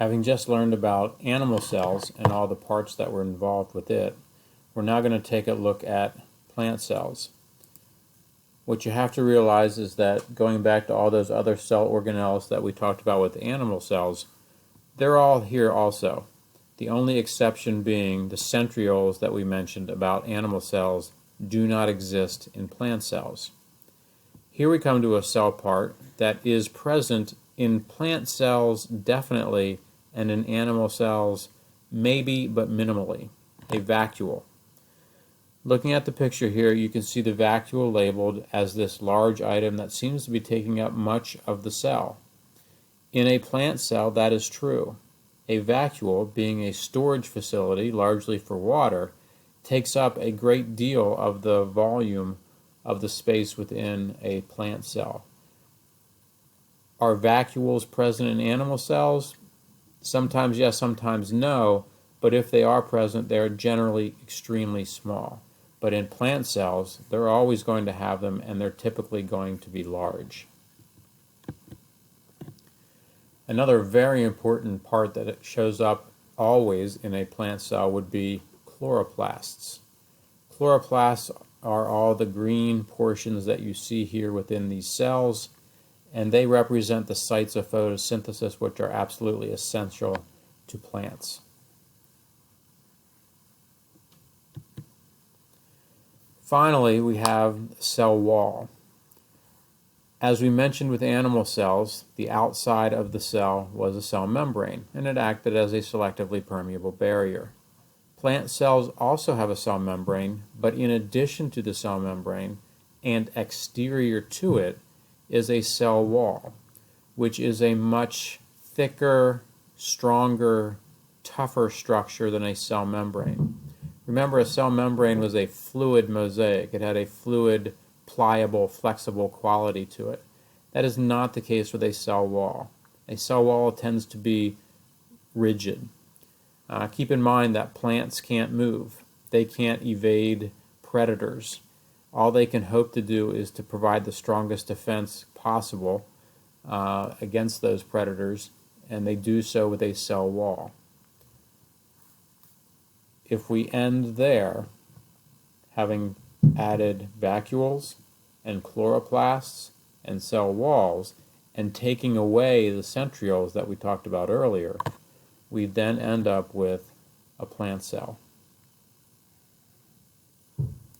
Having just learned about animal cells and all the parts that were involved with it, we're now going to take a look at plant cells. What you have to realize is that going back to all those other cell organelles that we talked about with animal cells, they're all here also. The only exception being the centrioles that we mentioned about animal cells do not exist in plant cells. Here we come to a cell part that is present in plant cells definitely, and in animal cells maybe, but minimally, a vacuole. Looking at the picture here, you can see the vacuole labeled as this large item that seems to be taking up much of the cell. In a plant cell, that is true. A vacuole, being a storage facility largely for water, takes up a great deal of the volume of the space within a plant cell. Are vacuoles present in animal cells? Sometimes yes, sometimes no, but if they are present, they are generally extremely small. But in plant cells, they're always going to have them, and they're typically going to be large. Another very important part that shows up always in a plant cell would be chloroplasts. Chloroplasts are all the green portions that you see here within these cells, and they represent the sites of photosynthesis, which are absolutely essential to plants. Finally, we have cell wall. As we mentioned with animal cells, the outside of the cell was a cell membrane, and it acted as a selectively permeable barrier. Plant cells also have a cell membrane, but in addition to the cell membrane, and exterior to it, is a cell wall, which is a much thicker, stronger, tougher structure than a cell membrane. Remember, a cell membrane was a fluid mosaic. It had a fluid, pliable, flexible quality to it. That is not the case with a cell wall. A cell wall tends to be rigid. Keep in mind that plants can't move. They can't evade predators. All they can hope to do is to provide the strongest defense possible against those predators, and they do so with a cell wall. If we end there, having added vacuoles and chloroplasts and cell walls, and taking away the centrioles that we talked about earlier, we then end up with a plant cell.